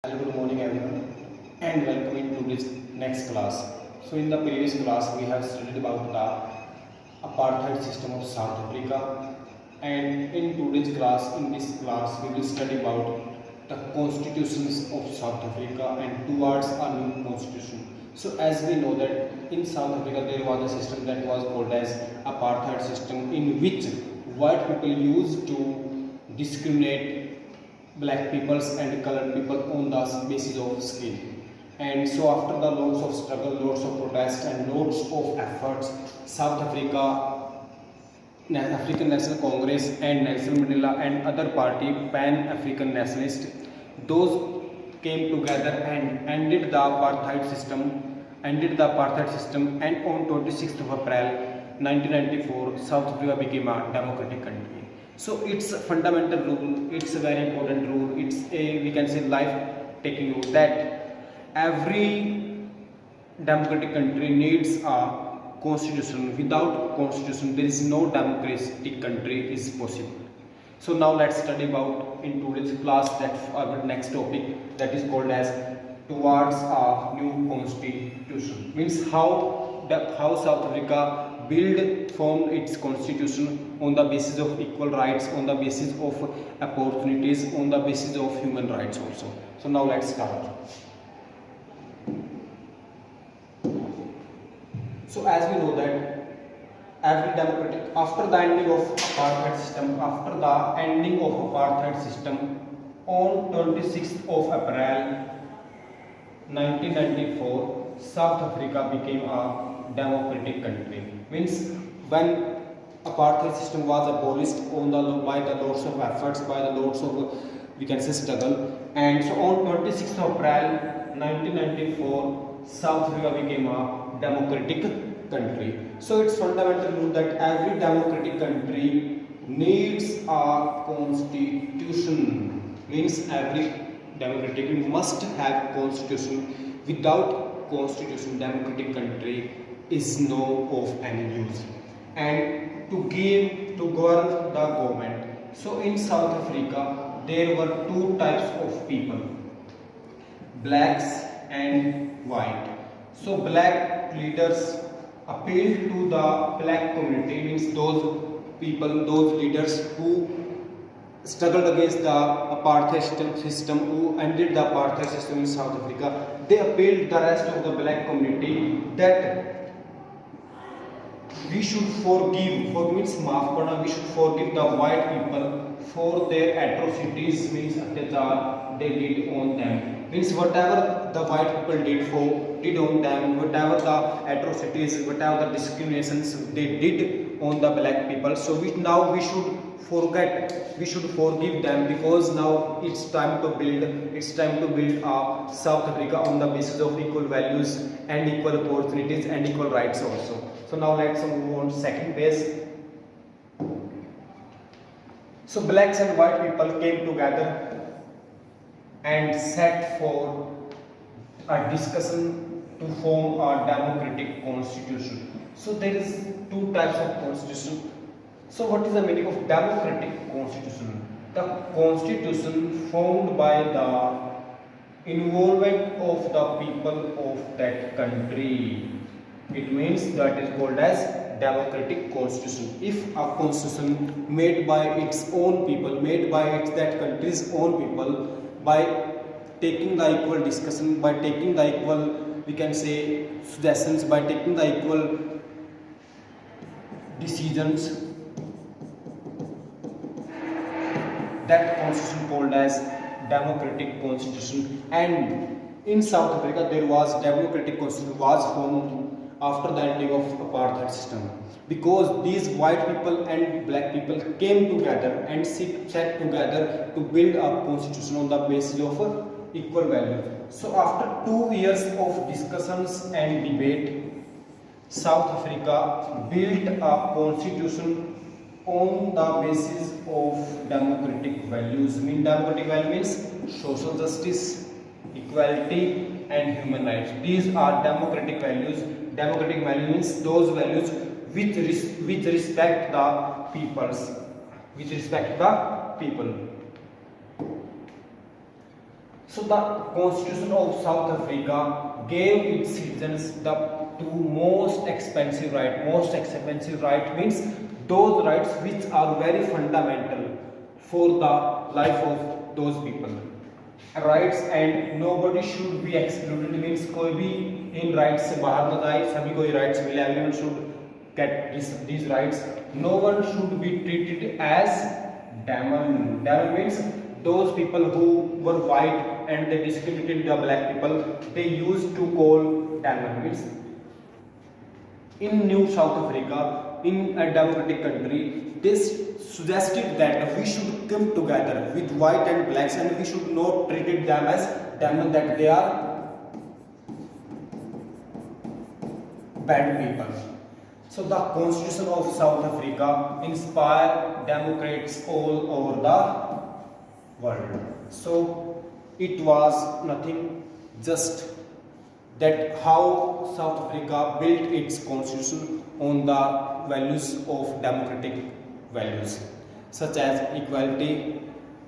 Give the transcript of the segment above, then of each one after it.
Hello, good morning everyone and welcome into this next class. So in the previous class we have studied about the apartheid system of South Africa, and in today's class, we will study about the constitutions of South Africa and towards a new constitution. So as we know that in South Africa there was a system that was called as apartheid system, in which white people used to discriminate black peoples and colored people on the basis of skin. And so after the lots of struggle, lots of protest and lots of efforts, South Africa, African National Congress and Nelson Mandela and other party, Pan-African nationalists, those came together and ended the apartheid system, and on 26th of April 1994, South Africa became a democratic country. So it's a fundamental rule, it's a very important rule, it's a, we can say, life taking rule, that every democratic country needs a constitution. Without constitution there is no democratic country is possible. So now let's study about in today's class that our next topic, that is called as towards a new constitution. Means how South Africa formed its constitution on the basis of equal rights, on the basis of opportunities, on the basis of human rights also. So now let's start. So as we know that every democratic, after the ending of apartheid system, on 26th of April 1994, South Africa became a democratic country. Means when apartheid system was abolished by the lots of efforts, by the lots of, we can say, struggle, and so on 26th of April 1994, South Africa became a democratic country. So it's fundamental rule that every democratic country needs a constitution. Means every democratic country must have constitution. Without constitution, democratic country is no of any use. And to govern the government. So in South Africa there were two types of people, blacks and white. So black leaders appealed to the black community, means those people, those leaders who struggled against the apartheid system, who ended the apartheid system in South Africa. They appealed the rest of the black community that we should forgive, we should forgive the white people for their atrocities, means atyachaar they did on them. Means whatever the white people did on them, whatever the atrocities, whatever the discriminations they did on the black people. So we should forgive them, because now it's time to build a South Africa on the basis of equal values and equal opportunities and equal rights also. So now let's move on to second phase. So blacks and white people came together and set for a discussion to form a democratic constitution. So there is two types of constitution. So what is the meaning of democratic constitution? The constitution formed by the involvement of the people of that country. It means that is called as democratic constitution. If a constitution made by its own people, made by that country's own people, by taking the equal discussion, by taking the equal, we can say, suggestions, by taking the equal decisions, that constitution called as democratic constitution. And in South Africa there was democratic constitution was formed after the ending of apartheid system, because these white people and black people came together and sat together to build a constitution on the basis of equal value. So after 2 years of discussions and debate, South Africa built a constitution on the basis of democratic values. Democratic value means social justice, equality and human rights. These are democratic values. Democratic value means those values which respect the peoples, So the Constitution of South Africa gave its citizens the two most expensive right means those rights which are very fundamental for the life of those people. Rights and nobody should be excluded means कोई भी इन rights से बाहर न जाए, सभी को ये rights मिले, everyone should get these rights. No one should be treated as demon. Demon means those people who were white and they discriminated the black people. They used to call demon means. In New South Africa, in a democratic country, they suggested that we should come together with white and blacks and we should not treat them as demon, that they are bad people. So the Constitution of South Africa inspired democrats all over the world. So it was nothing, just that how South Africa built its constitution on the values of democratic values such as equality,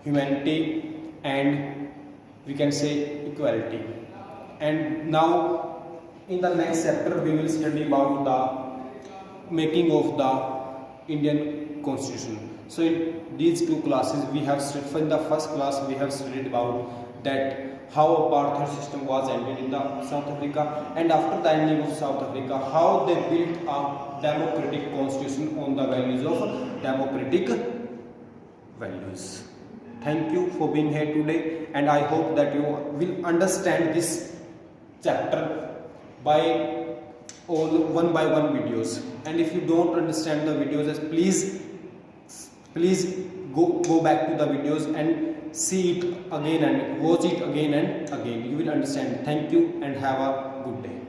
humanity, and we can say equality. And now in the next chapter we will study about the making of the Indian Constitution. So in these two classes we have studied, in the first class we have studied about that how apartheid system was ended in the South Africa, and after the ending of South Africa how they built a democratic constitution on the values of democratic values. Thank you for being here today, and I hope that you will understand this chapter by all one by one videos. And if you don't understand the videos, please go back to the videos and see it again and watch it again and again. You will understand. Thank you and have a good day.